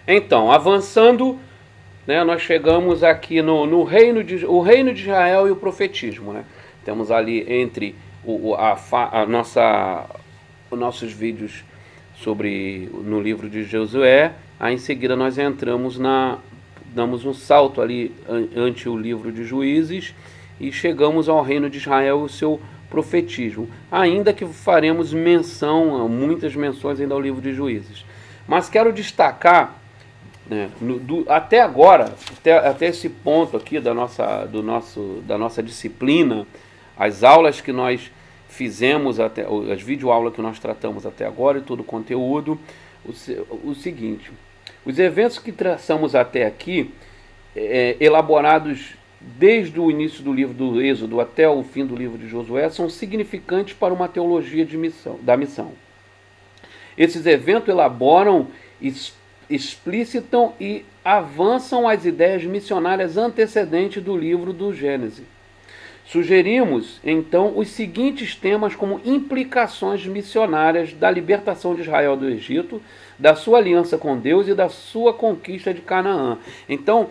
Então, avançando, né, nós chegamos aqui no o reino de Israel e o profetismo. Né? Temos ali entre os nossos vídeos no livro de Josué. Aí em seguida nós damos um salto ali ante o livro de Juízes e chegamos ao reino de Israel e o seu profetismo. Ainda que faremos muitas menções ainda ao livro de Juízes. Mas quero destacar, né, até agora, até esse ponto aqui da nossa disciplina, as aulas que nós fizemos, as videoaulas que nós tratamos até agora e todo o conteúdo, o seguinte: os eventos que traçamos até aqui, elaborados desde o início do livro do Êxodo até o fim do livro de Josué, são significantes para uma teologia da missão. Esses eventos elaboram, explicitam e avançam as ideias missionárias antecedentes do livro do Gênesis. Sugerimos, então, os seguintes temas como implicações missionárias da libertação de Israel do Egito, da sua aliança com Deus e da sua conquista de Canaã. Então,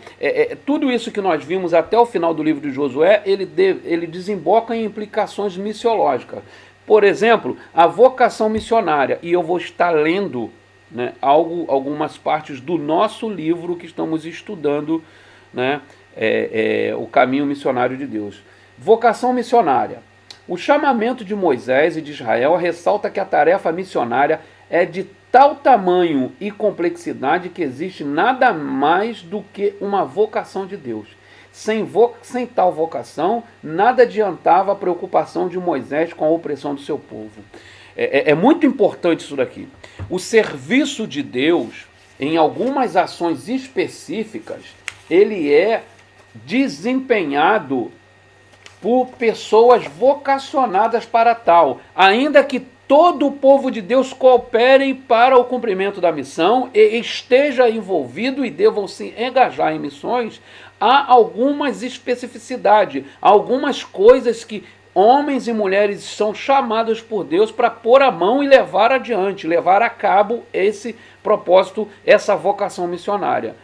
tudo isso que nós vimos até o final do livro de Josué, ele desemboca em implicações missiológicas. Por exemplo, a vocação missionária, e eu vou estar lendo, né, algumas partes do nosso livro que estamos estudando, né, o caminho missionário de Deus. Vocação missionária. O chamamento de Moisés e de Israel ressalta que a tarefa missionária é de tal tamanho e complexidade que existe nada mais do que uma vocação de Deus. Sem tal vocação, nada adiantava a preocupação de Moisés com a opressão do seu povo. É muito importante isso daqui. O serviço de Deus, em algumas ações específicas, ele é desempenhado por pessoas vocacionadas para tal, ainda que todo o povo de Deus coopere para o cumprimento da missão e esteja envolvido e devam se engajar em missões. Há algumas especificidades, algumas coisas que homens e mulheres são chamados por Deus para pôr a mão e levar adiante, levar a cabo esse propósito, essa vocação missionária,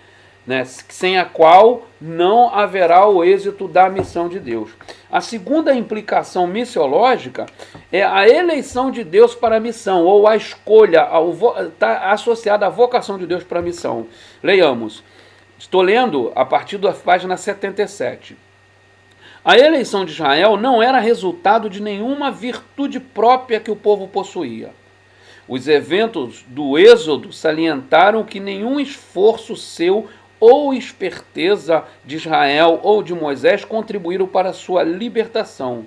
né, sem a qual não haverá o êxito da missão de Deus. A segunda implicação missiológica é a eleição de Deus para a missão, ou a escolha, está associada à vocação de Deus para a missão. Leiamos. Estou lendo a partir da página 77. A eleição de Israel não era resultado de nenhuma virtude própria que o povo possuía. Os eventos do Êxodo salientaram que nenhum esforço seu ou esperteza de Israel ou de Moisés contribuíram para a sua libertação.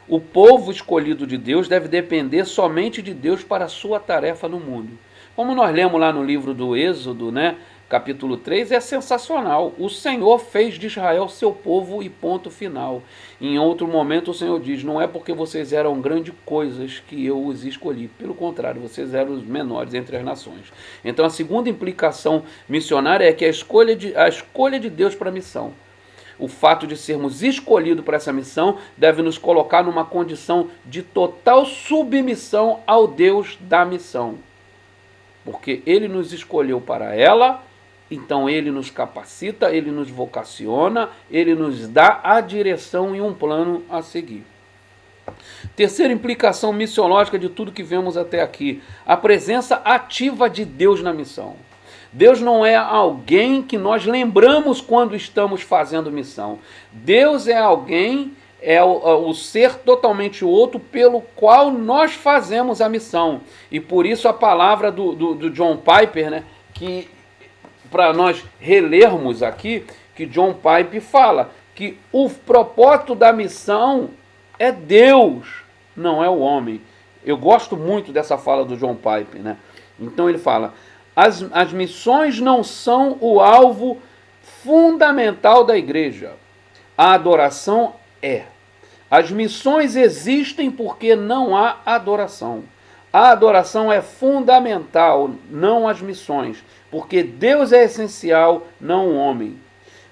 O povo escolhido de Deus deve depender somente de Deus para a sua tarefa no mundo. Como nós lemos lá no livro do Êxodo, né, capítulo 3, é sensacional. O Senhor fez de Israel seu povo e ponto final. Em outro momento o Senhor diz: não é porque vocês eram grandes coisas que eu os escolhi. Pelo contrário, vocês eram os menores entre as nações. Então a segunda implicação missionária é que a escolha de Deus para a missão. O fato de sermos escolhidos para essa missão deve nos colocar numa condição de total submissão ao Deus da missão. Porque Ele nos escolheu para ela. Então Ele nos capacita, Ele nos vocaciona, Ele nos dá a direção e um plano a seguir. Terceira implicação missiológica de tudo que vemos até aqui: a presença ativa de Deus na missão. Deus não é alguém que nós lembramos quando estamos fazendo missão. Deus é alguém, o ser totalmente outro pelo qual nós fazemos a missão. E por isso a palavra do John Piper, né, que para nós relermos aqui, que John Piper fala que o propósito da missão é Deus, não é o homem. Eu gosto muito dessa fala do John Piper, né? Então ele fala: as missões não são o alvo fundamental da igreja. A adoração é. As missões existem porque não há adoração. A adoração é fundamental, não as missões, porque Deus é essencial, não o homem.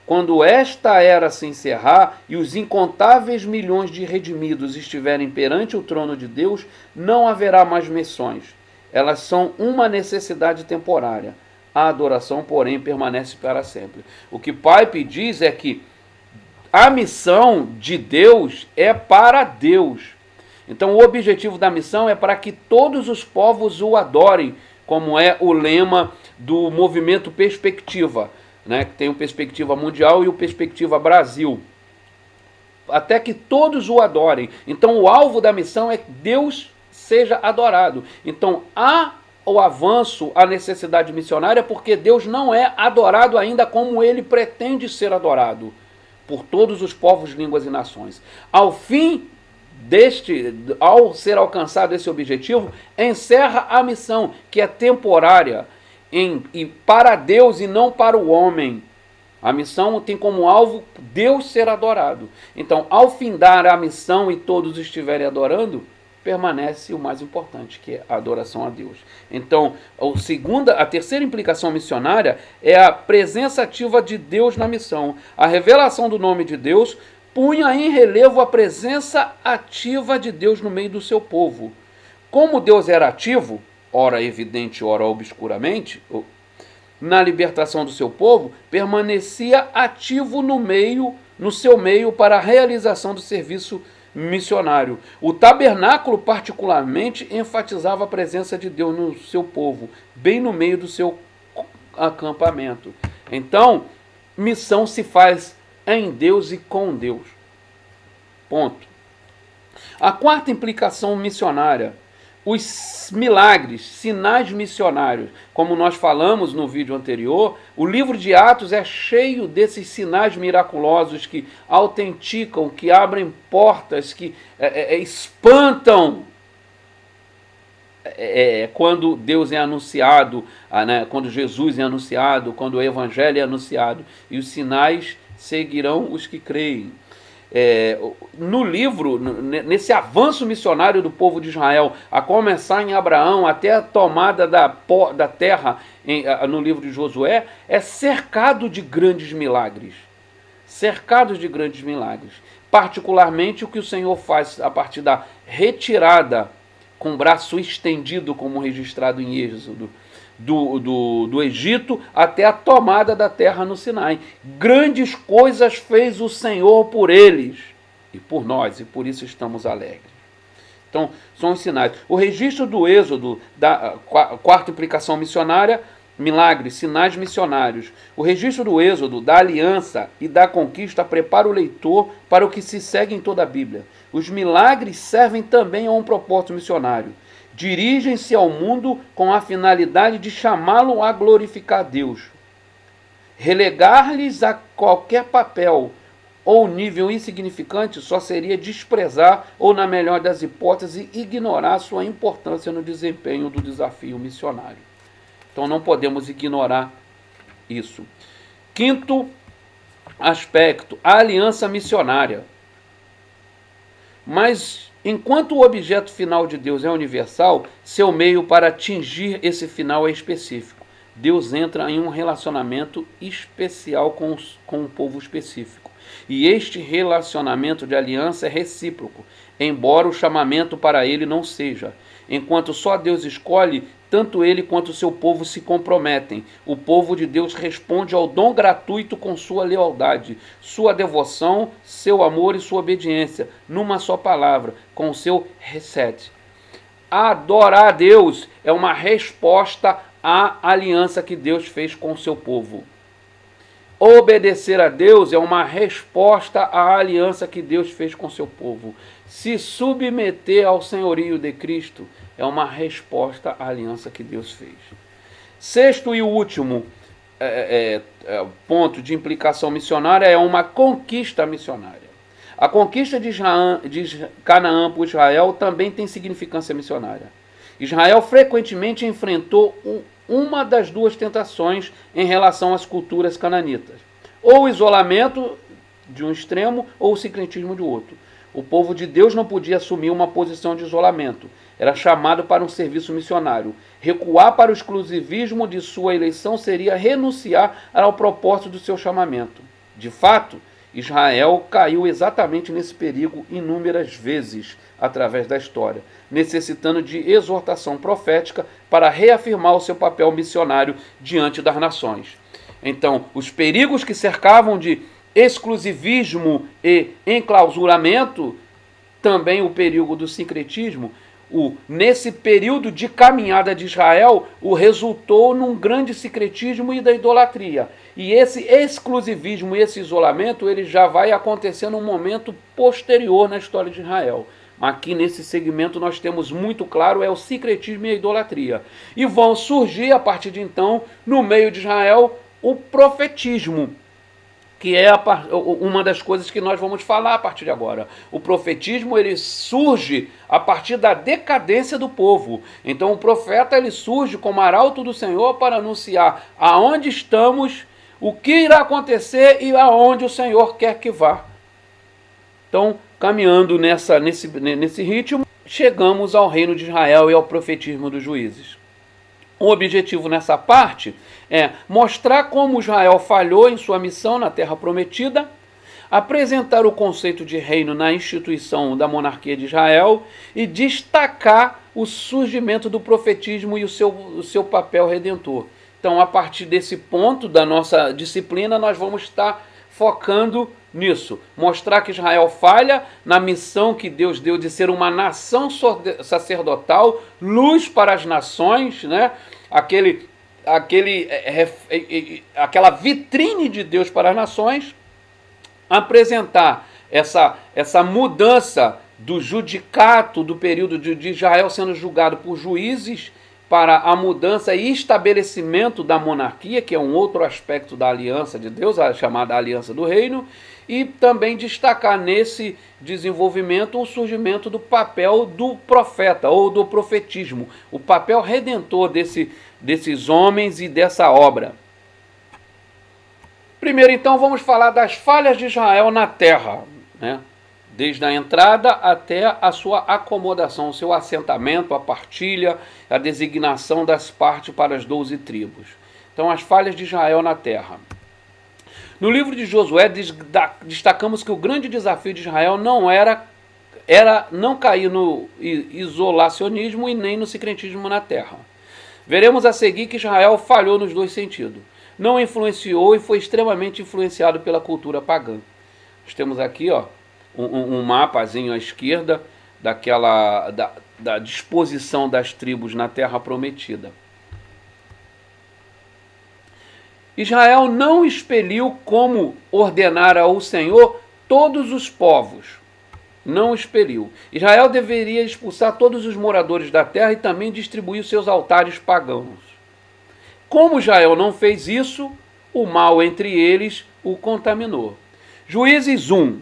Quando esta era se encerrar e os incontáveis milhões de redimidos estiverem perante o trono de Deus, não haverá mais missões. Elas são uma necessidade temporária. a adoração, porém, permanece para sempre. O que Pipe diz é que a missão de Deus é para Deus. Então o objetivo da missão é para que todos os povos o adorem, como é o lema do movimento Perspectiva, né, que tem o Perspectiva Mundial e o Perspectiva Brasil. Até que todos o adorem. Então o alvo da missão é que Deus seja adorado. Então há o avanço, a necessidade missionária, porque Deus não é adorado ainda como ele pretende ser adorado por todos os povos, línguas e nações. Ao ser alcançado esse objetivo, encerra a missão, que é temporária, e para Deus e não para o homem. A missão tem como alvo Deus ser adorado. Então, ao findar a missão e todos estiverem adorando, permanece o mais importante, que é a adoração a Deus. Então, a terceira implicação missionária é a presença ativa de Deus na missão. A revelação do nome de Deus punha em relevo a presença ativa de Deus no meio do seu povo. Como Deus era ativo, ora evidente, ora obscuramente, na libertação do seu povo, permanecia ativo no seu meio para a realização do serviço missionário. O tabernáculo particularmente enfatizava a presença de Deus no seu povo, bem no meio do seu acampamento. Então, missão se faz em Deus e com Deus. Ponto. A quarta implicação missionária: os milagres, sinais missionários. Como nós falamos no vídeo anterior, o livro de Atos é cheio desses sinais miraculosos que autenticam, que abrem portas, que espantam quando Deus é anunciado, né, quando Jesus é anunciado, quando o Evangelho é anunciado. E os sinais seguirão os que creem. No livro, nesse avanço missionário do povo de Israel, a começar em Abraão até a tomada da terra no livro de Josué, é cercado de grandes milagres. Cercados de grandes milagres. Particularmente o que o Senhor faz a partir da retirada com o braço estendido, como registrado em Êxodo, do Egito até a tomada da terra no Sinai. Grandes coisas fez o Senhor por eles e por nós, e por isso estamos alegres. Então, são os sinais. O registro do Êxodo, da quarta implicação missionária, milagres, sinais missionários. O registro do Êxodo, da aliança e da conquista prepara o leitor para o que se segue em toda a Bíblia. Os milagres servem também a um propósito missionário. Dirigem-se ao mundo com a finalidade de chamá-lo a glorificar Deus. Relegar-lhes a qualquer papel ou nível insignificante só seria desprezar ou, na melhor das hipóteses, ignorar sua importância no desempenho do desafio missionário. Então não podemos ignorar isso. Quinto aspecto, a aliança missionária. Mas enquanto o objeto final de Deus é universal, seu meio para atingir esse final é específico. Deus entra em um relacionamento especial com um povo específico. E este relacionamento de aliança é recíproco, embora o chamamento para ele não seja. Enquanto só Deus escolhe, tanto ele quanto o seu povo se comprometem. O povo de Deus responde ao dom gratuito com sua lealdade, sua devoção, seu amor e sua obediência, numa só palavra, com o seu reset. Adorar a Deus é uma resposta à aliança que Deus fez com o seu povo. Obedecer a Deus é uma resposta à aliança que Deus fez com o seu povo. Se submeter ao senhorio de Cristo é uma resposta à aliança que Deus fez. Sexto e último ponto de implicação missionária é uma conquista missionária. A conquista de Canaã por Israel também tem significância missionária. Israel frequentemente enfrentou uma das duas tentações em relação às culturas cananitas. Ou o isolamento de um extremo ou o sincretismo do outro. O povo de Deus não podia assumir uma posição de isolamento. Era chamado para um serviço missionário. Recuar para o exclusivismo de sua eleição seria renunciar ao propósito do seu chamamento. De fato, Israel caiu exatamente nesse perigo inúmeras vezes através da história, necessitando de exortação profética para reafirmar o seu papel missionário diante das nações. Então, os perigos que cercavam de exclusivismo e enclausuramento, também o perigo do sincretismo, nesse período de caminhada de Israel, resultou num grande sincretismo e da idolatria. E esse exclusivismo, esse isolamento, ele já vai acontecer num momento posterior na história de Israel. Aqui nesse segmento nós temos muito claro o sincretismo e a idolatria. E vão surgir a partir de então, no meio de Israel, o profetismo, que é uma das coisas que nós vamos falar a partir de agora. O profetismo, ele surge a partir da decadência do povo. Então o profeta, ele surge como arauto do Senhor para anunciar aonde estamos, o que irá acontecer e aonde o Senhor quer que vá. Então, caminhando nesse ritmo, chegamos ao reino de Israel e ao profetismo dos juízes. O objetivo nessa parte é mostrar como Israel falhou em sua missão na Terra Prometida, apresentar o conceito de reino na instituição da monarquia de Israel e destacar o surgimento do profetismo e o seu papel redentor. Então, a partir desse ponto da nossa disciplina, nós vamos estar focando nisso. Mostrar que Israel falha na missão que Deus deu de ser uma nação sacerdotal, luz para as nações, né? Aquela vitrine de Deus para as nações. Apresentar essa mudança do judicato, do período de Israel sendo julgado por juízes, para a mudança e estabelecimento da monarquia, que é um outro aspecto da aliança de Deus, a chamada aliança do reino, e também destacar nesse desenvolvimento o surgimento do papel do profeta ou do profetismo, o papel redentor desses homens e dessa obra. Primeiro, então, vamos falar das falhas de Israel na terra, né? Desde a entrada até a sua acomodação, o seu assentamento, a partilha, a designação das partes para as 12 tribos. Então, as falhas de Israel na terra. No livro de Josué, destacamos que o grande desafio de Israel era não cair no isolacionismo e nem no sincretismo na terra. Veremos a seguir que Israel falhou nos dois sentidos. Não influenciou e foi extremamente influenciado pela cultura pagã. Nós temos aqui, um mapazinho à esquerda da disposição das tribos na Terra Prometida. Israel não expeliu, como ordenara o Senhor, todos os povos. Não expeliu. Israel deveria expulsar todos os moradores da terra e também distribuir os seus altares pagãos. Como Israel não fez isso, o mal entre eles o contaminou. Juízes 1.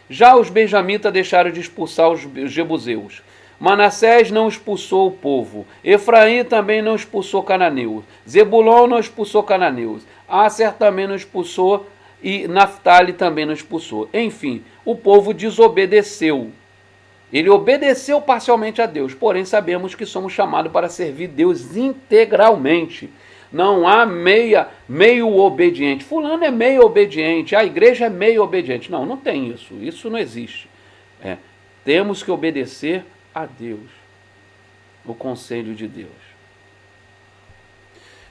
Já os benjamitas deixaram de expulsar os jebuseus. Manassés não expulsou o povo. Efraim também não expulsou cananeus. Zebulon não expulsou cananeus. Aser também não expulsou e Naftali também não expulsou. Enfim, o povo desobedeceu. Ele obedeceu parcialmente a Deus, porém sabemos que somos chamados para servir Deus integralmente. Não há meio obediente. Fulano é meio obediente, a igreja é meio obediente. Não, não tem isso. Isso não existe. Temos que obedecer a Deus, o conselho de Deus.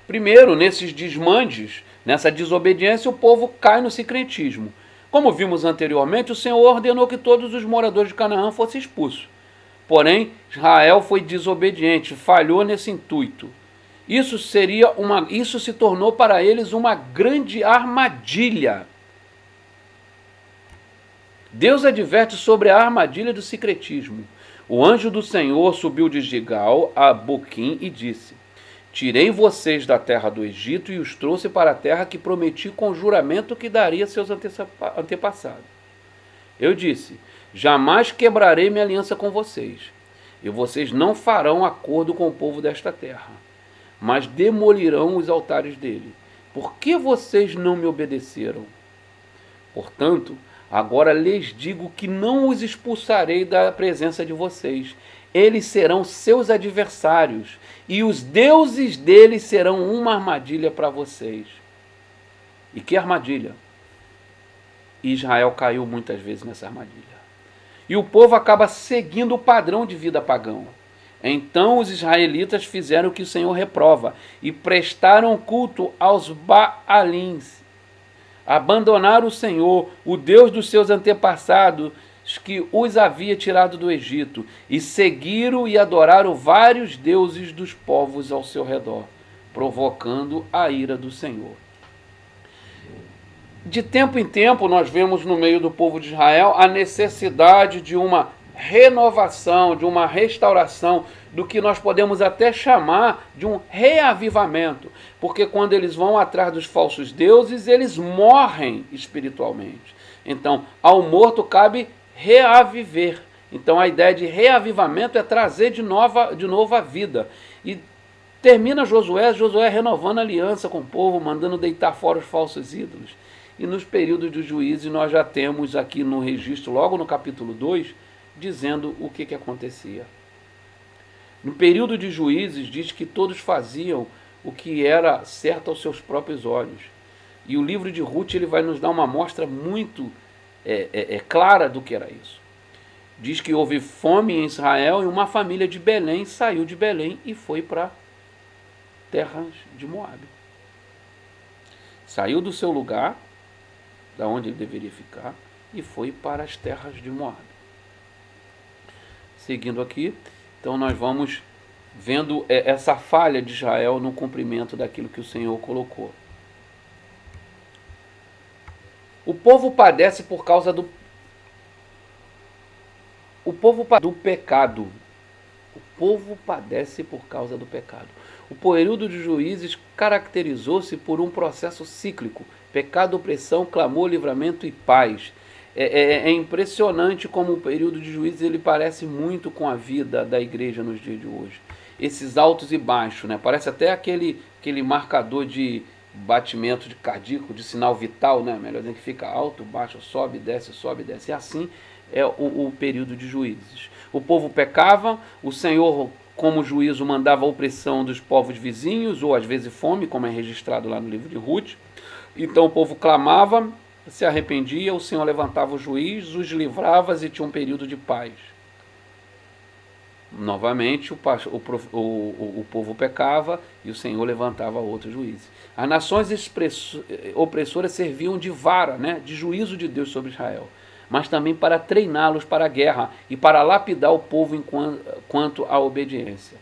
Primeiro, nesses desmandes, nessa desobediência, o povo cai no sincretismo. Como vimos anteriormente, o Senhor ordenou que todos os moradores de Canaã fossem expulsos. Porém, Israel foi desobediente, falhou nesse intuito. Isso se tornou para eles uma grande armadilha. Deus adverte sobre a armadilha do sincretismo. O anjo do Senhor subiu de Gigal a Boquim e disse: Tirei vocês da terra do Egito e os trouxe para a terra que prometi com juramento que daria a seus antepassados. Eu disse: Jamais quebrarei minha aliança com vocês, e vocês não farão acordo com o povo desta terra, mas demolirão os altares dele. Por que vocês não me obedeceram? Portanto, agora lhes digo que não os expulsarei da presença de vocês. Eles serão seus adversários, e os deuses deles serão uma armadilha para vocês. E que armadilha? E Israel caiu muitas vezes nessa armadilha. E o povo acaba seguindo o padrão de vida pagão. Então os israelitas fizeram o que o Senhor reprova e prestaram culto aos Baalins. Abandonaram o Senhor, o Deus dos seus antepassados, que os havia tirado do Egito, e seguiram e adoraram vários deuses dos povos ao seu redor, provocando a ira do Senhor. De tempo em tempo, nós vemos no meio do povo de Israel a necessidade de uma renovação, de uma restauração, do que nós podemos até chamar de um reavivamento, porque quando eles vão atrás dos falsos deuses, eles morrem espiritualmente. Então, ao morto cabe reaviver. Então, a ideia de reavivamento é trazer de novo a vida. E termina Josué renovando a aliança com o povo, mandando deitar fora os falsos ídolos. E nos períodos dos juízes nós já temos aqui no registro, logo no capítulo 2, dizendo o que acontecia. No período de juízes diz que todos faziam o que era certo aos seus próprios olhos. E o livro de Ruth ele vai nos dar uma amostra muito clara do que era isso. Diz que houve fome em Israel e uma família de Belém saiu de Belém e foi para terras de Moabe. Saiu do seu lugar, da onde ele deveria ficar, e foi para as terras de Moabe. Seguindo aqui, então nós vamos vendo essa falha de Israel no cumprimento daquilo que o Senhor colocou. O povo padece por causa do pecado. O povo padece por causa do pecado. O período de juízes caracterizou-se por um processo cíclico: pecado, opressão, clamor, livramento e paz. É impressionante como o período de juízes ele parece muito com a vida da igreja nos dias de hoje. Esses altos e baixos, né? Parece até aquele marcador de batimento de cardíaco, de sinal vital, né? Melhor dizer, que fica alto, baixo, sobe, desce, sobe, desce. E assim é o período de juízes. O povo pecava, o Senhor, como juízo, mandava a opressão dos povos vizinhos, ou às vezes fome, como é registrado lá no livro de Ruth. Então o povo clamava, se arrependia, o Senhor levantava o juiz, os livrava e tinha um período de paz. Novamente o povo pecava e o Senhor levantava outros juízes. As nações opressoras serviam de vara, né, de juízo de Deus sobre Israel, mas também para treiná-los para a guerra e para lapidar o povo quanto à obediência.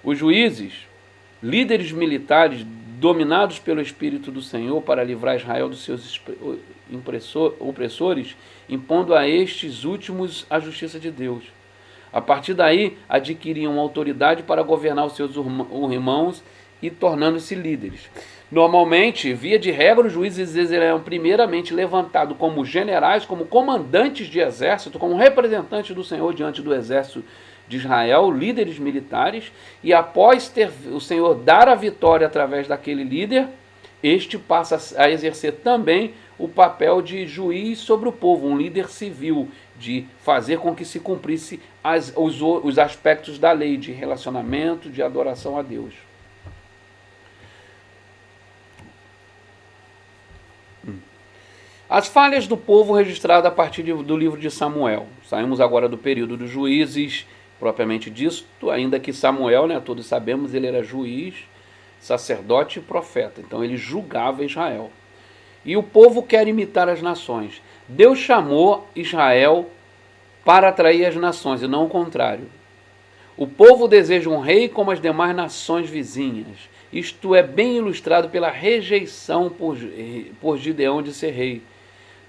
Os juízes, líderes militares dominados pelo Espírito do Senhor para livrar Israel dos seus opressores, impondo a estes últimos a justiça de Deus. A partir daí, adquiriam autoridade para governar os seus irmãos e tornando-se líderes. Normalmente, via de regra, os juízes eram primeiramente levantados como generais, como comandantes de exército, como representantes do Senhor diante do exército de Israel, líderes militares, e após ter o Senhor dar a vitória através daquele líder, este passa a exercer também o papel de juiz sobre o povo, um líder civil, de fazer com que se cumprisse os aspectos da lei, de relacionamento, de adoração a Deus. As falhas do povo registradas a partir do livro de Samuel. Saímos agora do período dos juízes, propriamente dito, ainda que Samuel, né, todos sabemos, ele era juiz, sacerdote e profeta. Então ele julgava Israel. E o povo quer imitar as nações. Deus chamou Israel para atrair as nações, e não o contrário. O povo deseja um rei como as demais nações vizinhas. Isto é bem ilustrado pela rejeição por Gideão de ser rei.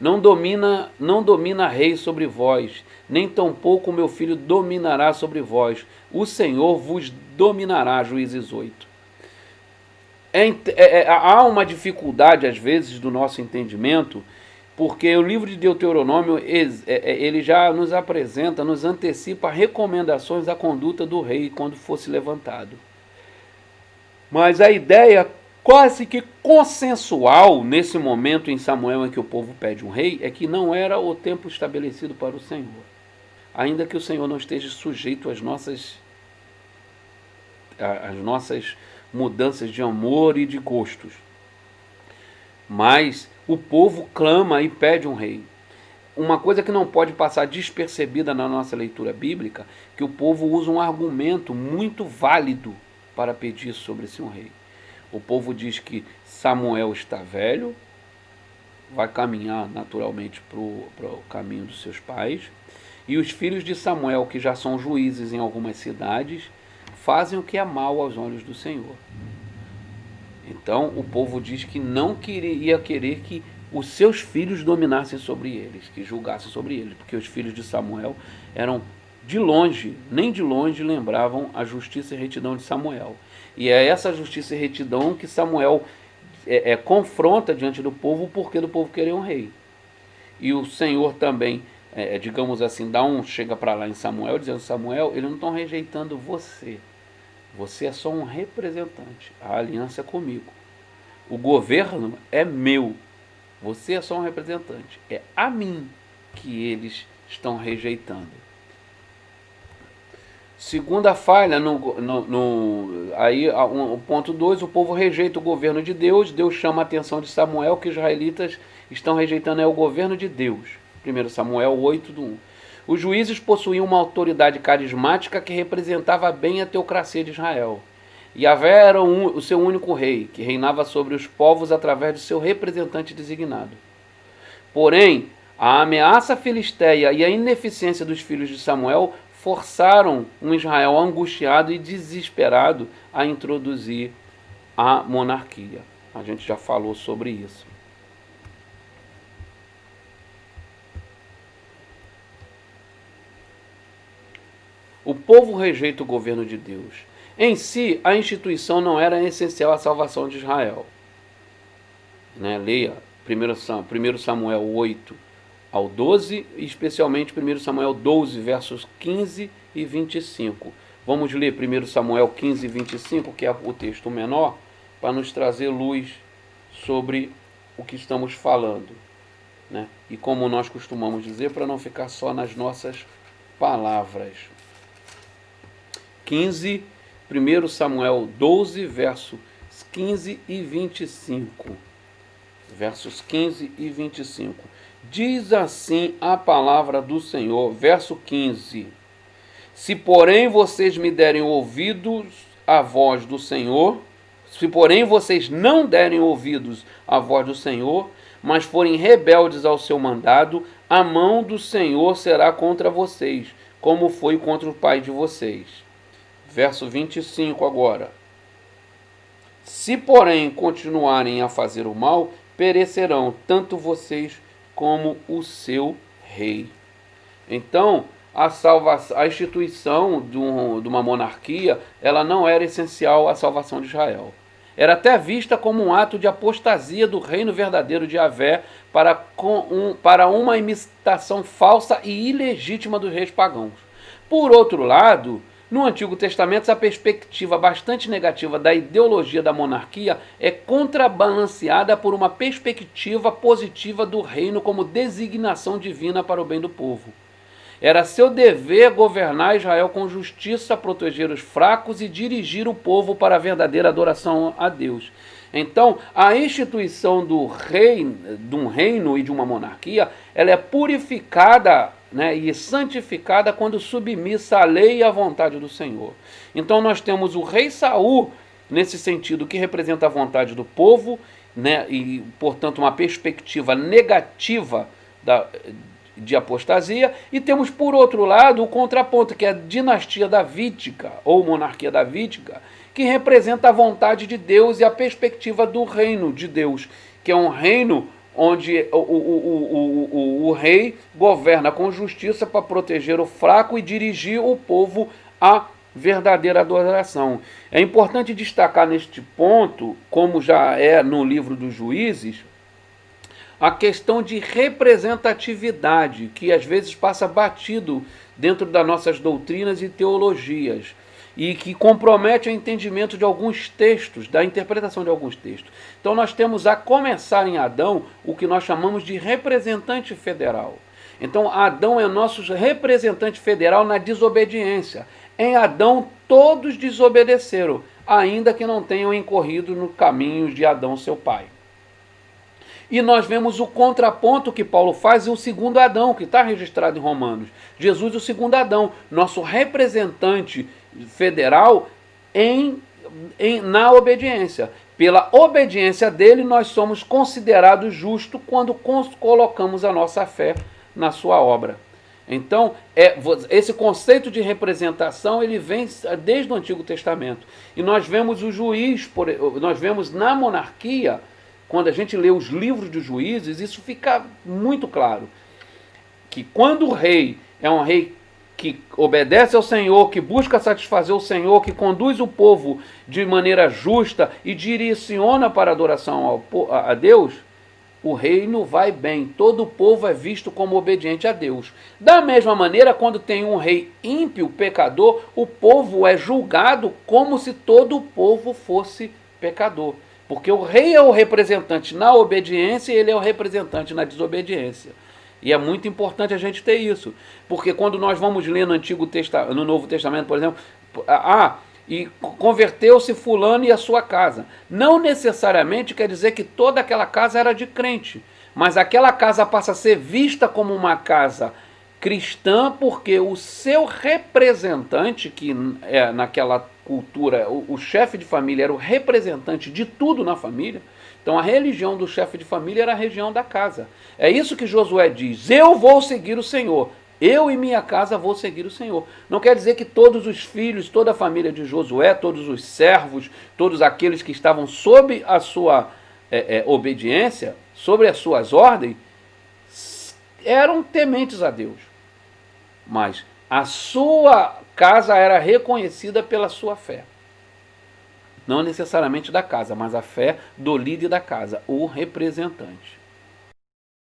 Não domina rei sobre vós, nem tampouco meu filho dominará sobre vós. O Senhor vos dominará, Juízes 8. Há uma dificuldade, às vezes, do nosso entendimento, porque o livro de Deuteronômio, ele já nos apresenta, nos antecipa recomendações à conduta do rei quando fosse levantado. Mas a ideia quase que consensual nesse momento em Samuel em que o povo pede um rei é que não era o tempo estabelecido para o Senhor. Ainda que o Senhor não esteja sujeito às nossas mudanças de amor e de gostos. Mas o povo clama e pede um rei. Uma coisa que não pode passar despercebida na nossa leitura bíblica, que o povo usa um argumento muito válido para pedir sobre-se um rei. O povo diz que Samuel está velho, vai caminhar naturalmente para o caminho dos seus pais, e os filhos de Samuel, que já são juízes em algumas cidades, fazem o que é mal aos olhos do Senhor. Então o povo diz que não ia querer que os seus filhos dominassem sobre eles, que julgassem sobre eles, porque os filhos de Samuel eram de longe, nem de longe lembravam a justiça e retidão de Samuel. E é essa justiça e retidão que Samuel confronta diante do povo, o porquê do povo querer um rei. E o Senhor também, digamos assim, chega para lá em Samuel, dizendo: Samuel, eles não estão rejeitando você. Você é só um representante. A aliança é comigo. O governo é meu. Você é só um representante. É a mim que eles estão rejeitando. Segunda falha, aí o ponto 2, o povo rejeita o governo de Deus. Deus chama a atenção de Samuel que os israelitas estão rejeitando o governo de Deus. 1 Samuel 8, do 1. Os juízes possuíam uma autoridade carismática que representava bem a teocracia de Israel. Yahvé era o seu único rei, que reinava sobre os povos através de seu representante designado. Porém, a ameaça filisteia e a ineficiência dos filhos de Samuel forçaram um Israel angustiado e desesperado a introduzir a monarquia. A gente já falou sobre isso. O povo rejeita o governo de Deus. Em si, a instituição não era essencial à salvação de Israel. Leia 1 Samuel 8 ao 12, especialmente 1 Samuel 12, versos 15 e 25. Vamos ler 1 Samuel 15 e 25, que é o texto menor, para nos trazer luz sobre o que estamos falando. E como nós costumamos dizer, para não ficar só nas nossas palavras. 1 Samuel 12, versos 15 e 25. Versos 15 e 25. Diz assim a palavra do Senhor, verso 15: Se porém vocês me derem ouvidos à voz do Senhor, se porém vocês não derem ouvidos à voz do Senhor, mas forem rebeldes ao seu mandado, a mão do Senhor será contra vocês, como foi contra o pai de vocês. Verso 25 agora. Se porém continuarem a fazer o mal, perecerão tanto vocês como o seu rei. Então, a instituição de uma monarquia, ela não era essencial à salvação de Israel. Era até vista como um ato de apostasia do reino verdadeiro de Yahvé para uma imitação falsa e ilegítima dos reis pagãos. Por outro lado, no Antigo Testamento, essa perspectiva bastante negativa da ideologia da monarquia é contrabalanceada por uma perspectiva positiva do reino como designação divina para o bem do povo. Era seu dever governar Israel com justiça, proteger os fracos e dirigir o povo para a verdadeira adoração a Deus. Então, a instituição de um reino e de uma monarquia, ela é purificada, e santificada quando submissa à lei e à vontade do Senhor. Então nós temos o rei Saul, nesse sentido, que representa a vontade do povo, e portanto uma perspectiva negativa de apostasia, e temos por outro lado o contraponto, que é a dinastia davídica, ou monarquia davídica, que representa a vontade de Deus e a perspectiva do reino de Deus, que é um reino onde o rei governa com justiça para proteger o fraco e dirigir o povo à verdadeira adoração. É importante destacar neste ponto, como já é no livro dos Juízes, a questão de representatividade, que às vezes passa batido dentro das nossas doutrinas e teologias, e que compromete o entendimento de alguns textos, da interpretação de alguns textos. Então nós temos a começar em Adão o que nós chamamos de representante federal. Então Adão é nosso representante federal na desobediência. Em Adão todos desobedeceram, ainda que não tenham incorrido no caminho de Adão, seu pai. E nós vemos o contraponto que Paulo faz e o segundo Adão, que está registrado em Romanos. Jesus, o segundo Adão, nosso representante federal na obediência. Pela obediência dele, nós somos considerados justos quando colocamos a nossa fé na sua obra. Então, esse conceito de representação, ele vem desde o Antigo Testamento. E nós vemos o juiz, nós vemos na monarquia, quando a gente lê os livros dos juízes, isso fica muito claro. Que quando o rei é um rei que obedece ao Senhor, que busca satisfazer o Senhor, que conduz o povo de maneira justa e direciona para a adoração a Deus, o reino vai bem, todo o povo é visto como obediente a Deus. Da mesma maneira, quando tem um rei ímpio, pecador, o povo é julgado como se todo o povo fosse pecador. Porque o rei é o representante na obediência e ele é o representante na desobediência. E é muito importante a gente ter isso. Porque quando nós vamos ler no Novo Testamento, por exemplo, e converteu-se fulano e a sua casa. Não necessariamente quer dizer que toda aquela casa era de crente. Mas aquela casa passa a ser vista como uma casa cristã porque o seu representante, que é naquela cultura, o chefe de família era o representante de tudo na família. Então a religião do chefe de família era a religião da casa. É isso que Josué diz: eu vou seguir o Senhor, eu e minha casa vou seguir o Senhor. Não quer dizer que todos os filhos, toda a família de Josué, todos os servos, todos aqueles que estavam sob a sua obediência, sobre as suas ordens, eram tementes a Deus. Mas a sua casa era reconhecida pela sua fé. Não necessariamente da casa, mas a fé do líder da casa, o representante.